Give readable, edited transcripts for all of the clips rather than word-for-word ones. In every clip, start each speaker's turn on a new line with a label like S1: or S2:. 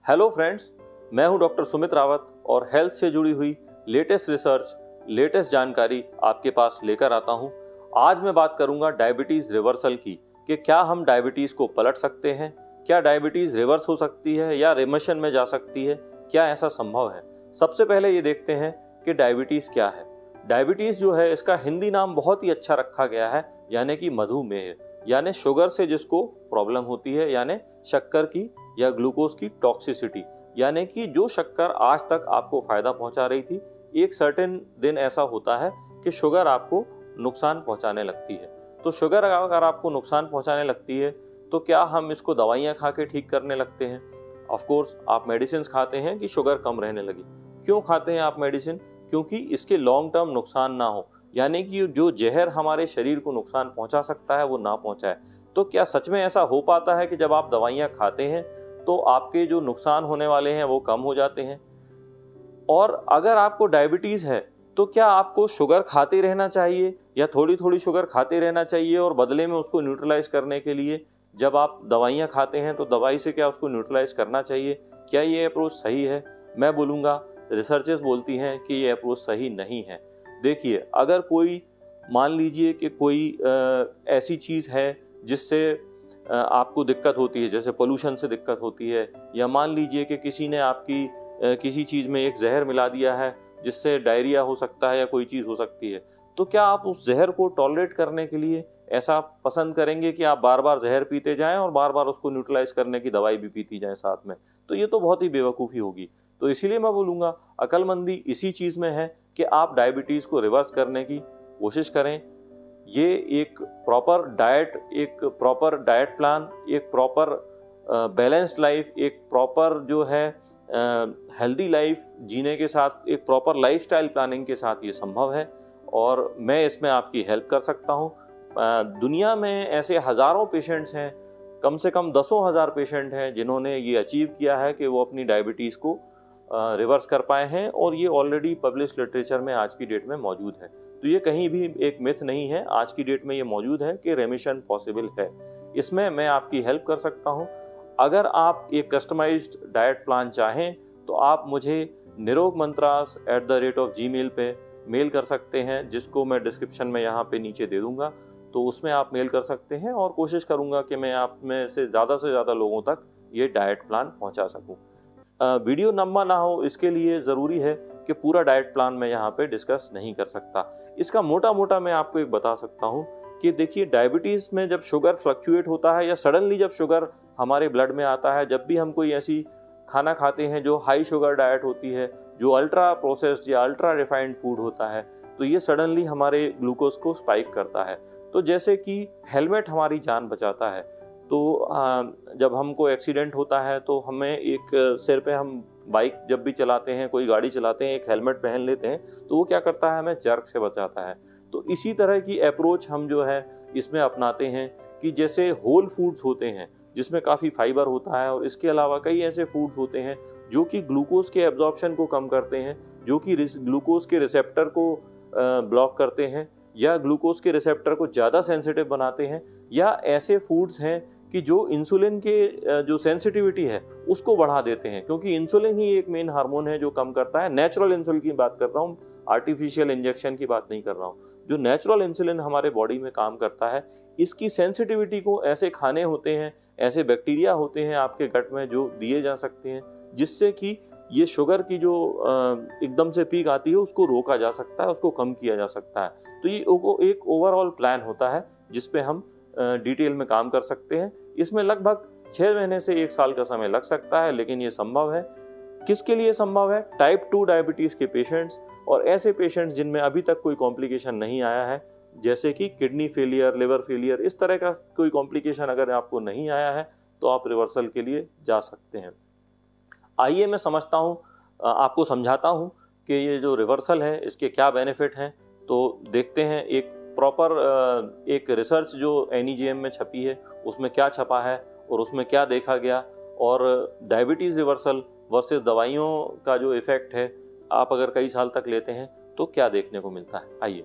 S1: Hello friends, मैं हूं doctor Sumit Rawat और हेल्थ से जुड़ी हुई लेटेस्ट रिसर्च, लेटेस्ट जानकारी आपके पास लेकर आता हूं। आज मैं बात करूंगा डायबिटीज़ रिवर्सल की कि क्या हम डायबिटीज़ को पलट सकते हैं, क्या डायबिटीज़ रिवर्स हो सकती है या रिमिशन में जा सकती है, क्या ऐसा संभव है। सबसे पहले ये देखते हैं कि डायबिटीज़ क्या है। डायबिटीज़ जो है इसका हिंदी नाम बहुत ही अच्छा रखा गया है, यानी कि मधुमेह, यानी शुगर से जिसको प्रॉब्लम होती है, यानी शक्कर की या ग्लूकोज की टॉक्सिसिटी, यानी कि जो शक्कर आज तक आपको फायदा पहुंचा रही थी, एक सर्टेन दिन ऐसा होता है कि शुगर आपको नुकसान पहुंचाने लगती है। तो शुगर अगर आपको नुकसान पहुंचाने लगती है तो क्या हम इसको दवाइयां खा के ठीक करने लगते हैं? ऑफ कोर्स आप मेडिसिन खाते हैं कि शुगर कम रहने लगी। क्यों खाते हैं आप मेडिसिन? क्योंकि इसके लॉन्ग टर्म नुकसान ना हो, यानी कि जो जहर हमारे शरीर को नुकसान पहुंचा सकता है वो ना पहुंचाए। तो क्या सच में ऐसा हो पाता है कि जब आप दवाइयां खाते हैं तो आपके जो नुकसान होने वाले हैं वो कम हो जाते हैं? और अगर आपको डायबिटीज़ है तो क्या आपको शुगर खाते रहना चाहिए या थोड़ी थोड़ी शुगर खाते रहना चाहिए और बदले में उसको न्यूट्रलाइज करने के लिए जब आप दवाइयाँ खाते हैं तो दवाई से क्या उसको न्यूट्रलाइज करना चाहिए? क्या ये अप्रोच सही है? मैं बोलूँगा रिसर्चेस बोलती हैं कि ये अप्रोच सही नहीं है। देखिए, अगर कोई मान लीजिए कि कोई ऐसी चीज़ है जिससे आपको दिक्कत होती है, जैसे पोल्यूशन से दिक्कत होती है, या मान लीजिए कि किसी ने आपकी किसी चीज़ में एक जहर मिला दिया है जिससे डायरिया हो सकता है या कोई चीज़ हो सकती है, तो क्या आप उस जहर को टॉलरेट करने के लिए ऐसा पसंद करेंगे कि आप बार बार जहर पीते जाएं और बार बार उसको न्यूट्रलाइज करने की दवाई भी पीती जाएं साथ में? तो ये तो बहुत ही बेवकूफ़ी होगी। तो इसीलिए मैं बोलूँगा अक्लमंदी इसी चीज़ में है कि आप डायबिटीज़ को रिवर्स करने की कोशिश करें। ये एक प्रॉपर डाइट प्लान, एक प्रॉपर बैलेंस्ड लाइफ, एक प्रॉपर जो है हेल्दी लाइफ जीने के साथ, एक प्रॉपर लाइफस्टाइल प्लानिंग के साथ ये संभव है और मैं इसमें आपकी हेल्प कर सकता हूँ। दुनिया में ऐसे हज़ारों पेशेंट्स हैं, कम से कम दसों हज़ार पेशेंट हैं जिन्होंने ये अचीव किया है कि वो अपनी डायबिटीज़ को रिवर्स कर पाए हैं और ये ऑलरेडी पब्लिश लिटरेचर में आज की डेट में मौजूद है। तो ये कहीं भी एक मिथ नहीं है, आज की डेट में ये मौजूद है कि रेमिशन पॉसिबल है। इसमें मैं आपकी हेल्प कर सकता हूँ। अगर आप एक कस्टमाइज्ड डाइट प्लान चाहें तो आप मुझे nirogmantras@gmail पे मेल कर सकते हैं, जिसको मैं डिस्क्रिप्शन में यहाँ पे नीचे दे दूँगा। तो उसमें आप मेल कर सकते हैं और कोशिश करूँगा कि मैं आप में से ज़्यादा लोगों तक ये डाइट प्लान पहुँचा सकूँ। वीडियो लंबा ना हो इसके लिए ज़रूरी है कि पूरा डाइट प्लान मैं यहाँ पे डिस्कस नहीं कर सकता। इसका मोटा मोटा मैं आपको एक बता सकता हूँ कि देखिए, डायबिटीज़ में जब शुगर फ्लक्चुएट होता है या सडनली जब शुगर हमारे ब्लड में आता है, जब भी हम कोई ऐसी खाना खाते हैं जो हाई शुगर डाइट होती है, जो अल्ट्रा प्रोसेस्ड या अल्ट्रा रिफाइंड फूड होता है, तो ये सडनली हमारे ग्लूकोज को स्पाइक करता है। तो जैसे कि हेलमेट हमारी जान बचाता है, तो जब हमको एक्सीडेंट होता है तो हमें एक सिर पे हम बाइक जब भी चलाते हैं, कोई गाड़ी चलाते हैं, एक हेलमेट पहन लेते हैं, तो वो क्या करता है, हमें जर्क से बचाता है। तो इसी तरह की अप्रोच हम जो है इसमें अपनाते हैं कि जैसे होल फूड्स होते हैं जिसमें काफ़ी फाइबर होता है, और इसके अलावा कई ऐसे फूड्स होते हैं जो कि ग्लूकोज के एब्जॉर्प्शन को कम करते हैं, जो कि ग्लूकोज के रिसेप्टर को ब्लॉक करते हैं या ग्लूकोज के रिसेप्टर को ज़्यादा सेंसिटिव बनाते हैं, या ऐसे फूड्स हैं कि जो इंसुलिन के जो सेंसिटिविटी है उसको बढ़ा देते हैं, क्योंकि इंसुलिन ही एक मेन हार्मोन है जो कम करता है। नेचुरल इंसुलिन की बात कर रहा हूँ, आर्टिफिशियल इंजेक्शन की बात नहीं कर रहा हूँ। जो नेचुरल इंसुलिन हमारे बॉडी में काम करता है, इसकी सेंसिटिविटी को ऐसे खाने होते हैं, ऐसे बैक्टीरिया होते हैं आपके गट में जो दिए जा सकते हैं, जिससे कि ये शुगर की जो एकदम से पीक आती है उसको रोका जा सकता है, उसको कम किया जा सकता है। तो ये एक ओवरऑल प्लान होता है जिसपे हम डिटेल में काम कर सकते हैं। इसमें लगभग 6 महीने से 1 साल का समय लग सकता है, लेकिन ये संभव है। किसके लिए संभव है? टाइप 2 डायबिटीज़ के पेशेंट्स और ऐसे पेशेंट्स जिनमें अभी तक कोई कॉम्प्लिकेशन नहीं आया है, जैसे कि किडनी फेलियर, लिवर फेलियर, इस तरह का कोई कॉम्प्लिकेशन अगर आपको नहीं आया है तो आप रिवर्सल के लिए जा सकते हैं। आइए मैं समझता हूँ, आपको समझाता हूँ कि ये जो रिवर्सल है इसके क्या बेनिफिट हैं। तो देखते हैं एक प्रॉपर एक रिसर्च जो NEJM में छपी है उसमें क्या छपा है और उसमें क्या देखा गया, और डायबिटीज़ रिवर्सल वर्सेस दवाइयों का जो इफ़ेक्ट है आप अगर कई साल तक लेते हैं तो क्या देखने को मिलता है। आइए।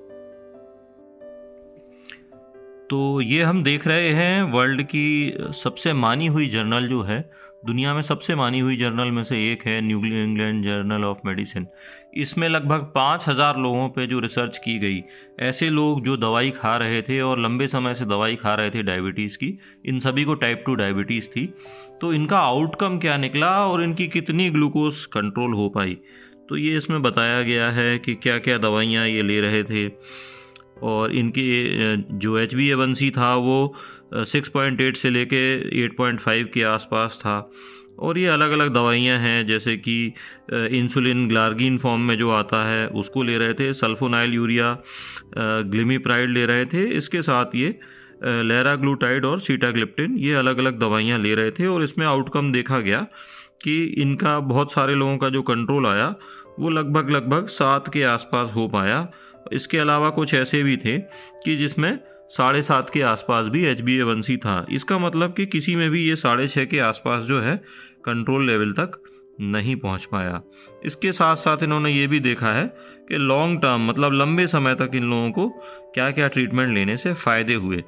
S2: तो ये हम देख रहे हैं वर्ल्ड की सबसे मानी हुई जर्नल जो है
S1: दुनिया में सबसे मानी हुई जर्नल में से एक है new England journal of medicine. इसमें लगभग 5,000 लोगों पे जो रिसर्च की गई, ऐसे लोग जो दवाई खा रहे थे और लंबे समय से दवाई खा रहे थे डायबिटीज़ की, इन सभी को टाइप 2 डायबिटीज़ थी, तो इनका आउटकम क्या निकला और इनकी कितनी ग्लूकोज कंट्रोल हो पाई। तो ये इसमें बताया गया है कि क्या क्या दवाइयाँ ये ले रहे थे, और इनके जो HbA1c था वो 6.8 से लेके 8.5 के आसपास था। और ये अलग अलग दवाइयाँ हैं, जैसे कि इंसुलिन ग्लार्गिन फॉर्म में जो आता है उसको ले रहे थे, सल्फोनाइल यूरिया, ग्लिमिप्राइड ले रहे थे, इसके साथ ये लेराग्लूटाइड और सीटाग्लिप्टिन, ये अलग अलग दवाइयाँ ले रहे थे। और इसमें आउटकम देखा गया कि इनका बहुत सारे लोगों का जो कंट्रोल आया वो लगभग 7 के आसपास हो पाया। इसके अलावा कुछ ऐसे भी थे कि जिसमें 7.5 के आसपास भी HbA1c था। इसका मतलब कि किसी में भी ये 6.5 के आसपास जो है कंट्रोल लेवल तक नहीं पहुंच पाया। इसके साथ साथ इन्होंने ये भी देखा है कि लॉन्ग टर्म, मतलब लंबे समय तक इन लोगों को क्या क्या ट्रीटमेंट लेने से फ़ायदे हुए।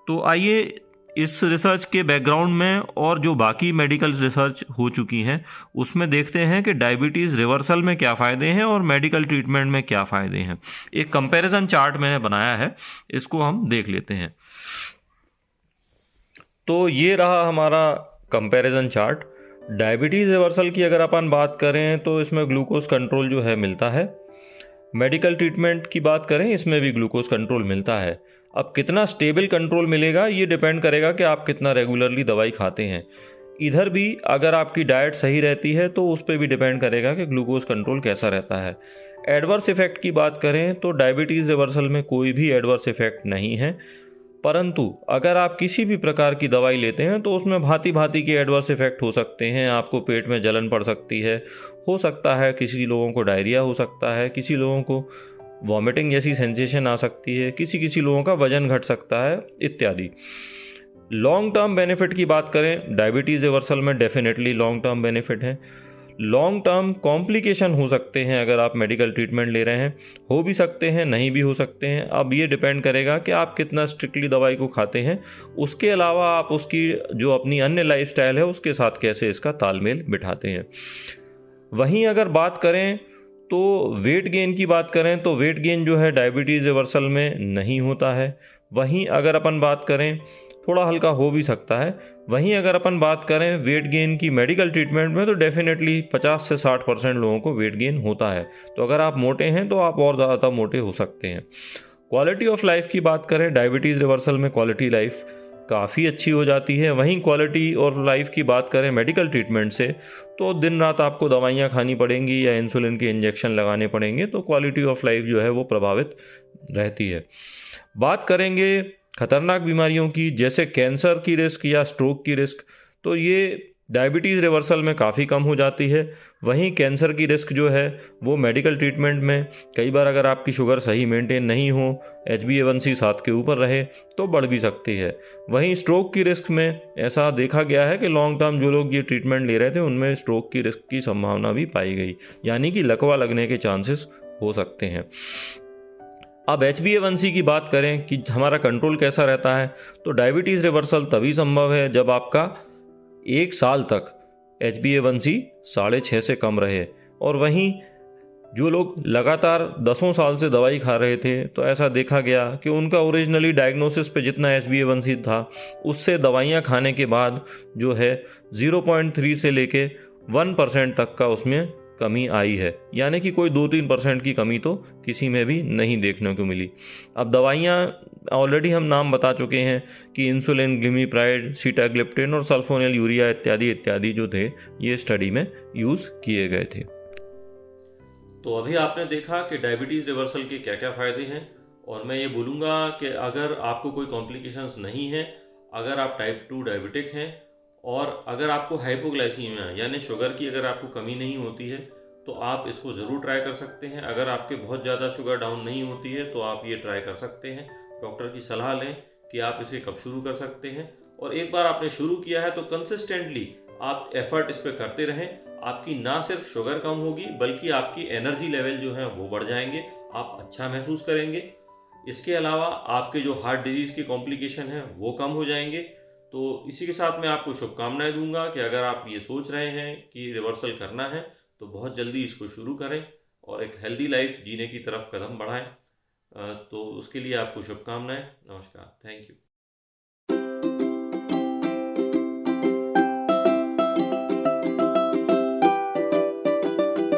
S1: तो आइए इस रिसर्च के बैकग्राउंड में और जो बाकी मेडिकल रिसर्च हो चुकी हैं उसमें देखते हैं कि डायबिटीज़ रिवर्सल में क्या फ़ायदे हैं और मेडिकल ट्रीटमेंट में क्या फ़ायदे हैं। एक कंपैरिजन चार्ट मैंने बनाया है, इसको हम देख लेते हैं। तो ये रहा हमारा कंपैरिजन चार्ट। डायबिटीज़ रिवर्सल की अगर अपन बात करें तो इसमें ग्लूकोज कंट्रोल जो है मिलता है। मेडिकल ट्रीटमेंट की बात करें, इसमें भी ग्लूकोज कंट्रोल मिलता है। अब कितना स्टेबल कंट्रोल मिलेगा ये डिपेंड करेगा कि आप कितना रेगुलरली दवाई खाते हैं। इधर भी अगर आपकी डाइट सही रहती है तो उस पर भी डिपेंड करेगा कि ग्लूकोज कंट्रोल कैसा रहता है। एडवर्स इफेक्ट की बात करें तो डायबिटीज़ रिवर्सल में कोई भी एडवर्स इफेक्ट नहीं है, परंतु अगर आप किसी भी प्रकार की दवाई लेते हैं तो उसमें भांति भांति के एडवर्स इफेक्ट हो सकते हैं। आपको पेट में जलन पड़ सकती है, हो सकता है किसी लोगों को डायरिया हो सकता है, किसी लोगों को वॉमिटिंग जैसी सेंसेशन आ सकती है, किसी लोगों का वजन घट सकता है इत्यादि। लॉन्ग टर्म बेनिफिट की बात करें, डायबिटीज़ रिवर्सल में डेफिनेटली लॉन्ग टर्म बेनिफिट है। लॉन्ग टर्म कॉम्प्लिकेशन हो सकते हैं अगर आप मेडिकल ट्रीटमेंट ले रहे हैं, हो भी सकते हैं, नहीं भी हो सकते हैं। अब ये डिपेंड करेगा कि आप कितना स्ट्रिक्टली दवाई को खाते हैं, उसके अलावा आप उसकी जो अपनी अन्य लाइफस्टाइल है उसके साथ कैसे इसका तालमेल बिठाते हैं। वहीं अगर बात करें तो वेट गेन की बात करें तो वेट गेन जो है डायबिटीज़ रिवर्सल में नहीं होता है। वहीं अगर अपन बात करें, थोड़ा हल्का हो भी सकता है। वहीं अगर अपन बात करें वेट गेन की मेडिकल ट्रीटमेंट में तो डेफिनेटली 50 से 60% लोगों को वेट गेन होता है। तो अगर आप मोटे हैं तो आप और ज़्यादा मोटे हो सकते हैं। क्वालिटी ऑफ लाइफ की बात करें, डायबिटीज़ रिवर्सल में क्वालिटी लाइफ काफ़ी अच्छी हो जाती है। वहीं क्वालिटी और लाइफ की बात करें मेडिकल ट्रीटमेंट से, तो दिन रात आपको दवाइयाँ खानी पड़ेंगी या इंसुलिन के इंजेक्शन लगाने पड़ेंगे, तो क्वालिटी ऑफ लाइफ जो है वो प्रभावित रहती है। बात करेंगे खतरनाक बीमारियों की, जैसे कैंसर की रिस्क या स्ट्रोक की रिस्क, तो ये डायबिटीज़ रिवर्सल में काफ़ी कम हो जाती है। वहीं कैंसर की रिस्क जो है वो मेडिकल ट्रीटमेंट में कई बार अगर आपकी शुगर सही मेंटेन नहीं हो, HbA1c 7 के ऊपर रहे तो बढ़ भी सकती है। वहीं स्ट्रोक की रिस्क में ऐसा देखा गया है कि लॉन्ग टर्म जो लोग ये ट्रीटमेंट ले रहे थे उनमें स्ट्रोक की रिस्क की संभावना भी पाई गई, यानी कि लकवा लगने के चांसेस हो सकते हैं। अब HbA1c की बात करें कि हमारा कंट्रोल कैसा रहता है, तो डायबिटीज़ रिवर्सल तभी संभव है जब आपका 1 साल तक HbA1c 6.5 से कम रहे। और वहीं जो लोग लगातार 10 साल से दवाई खा रहे थे तो ऐसा देखा गया कि उनका ओरिजिनली डायग्नोसिस पे जितना HbA1c था उससे दवाइयाँ खाने के बाद जो है 0.3 से लेके 1% तक का उसमें कमी आई है, यानी कि कोई 2-3% की कमी तो किसी में भी नहीं देखने को मिली। अब दवाइयाँ ऑलरेडी हम नाम बता चुके हैं कि इंसुलिन, ग्लिमिप्राइड, सीटाग्लिप्टिन और सल्फोनिल यूरिया इत्यादि इत्यादि जो थे ये स्टडी में यूज़ किए गए थे। तो अभी आपने देखा कि डायबिटीज़ रिवर्सल के क्या क्या फ़ायदे हैं, और मैं ये बोलूँगा कि अगर आपको कोई कॉम्प्लिकेशंस नहीं है, अगर आप टाइप 2 डायबिटिक हैं और अगर आपको हाइपोग्लाइसीमिया यानी शुगर की अगर आपको कमी नहीं होती है तो आप इसको ज़रूर ट्राई कर सकते हैं। अगर आपके बहुत ज़्यादा शुगर डाउन नहीं होती है तो आप ये ट्राई कर सकते हैं। डॉक्टर की सलाह लें कि आप इसे कब शुरू कर सकते हैं, और एक बार आपने शुरू किया है तो कंसिस्टेंटली आप एफर्ट इस पर करते रहें। आपकी ना सिर्फ शुगर कम होगी बल्कि आपकी एनर्जी लेवल जो है वो बढ़ जाएंगे, आप अच्छा महसूस करेंगे। इसके अलावा आपके जो हार्ट डिजीज़ के कॉम्प्लिकेशन हैं वो कम हो जाएंगे। तो इसी के साथ मैं आपको शुभकामनाएं दूंगा कि अगर आप ये सोच रहे हैं कि रिवर्सल करना है तो बहुत जल्दी इसको शुरू करें और एक हेल्दी लाइफ जीने की तरफ कदम बढ़ाएं। तो उसके लिए आपको शुभकामनाएं। नमस्कार। Thank you.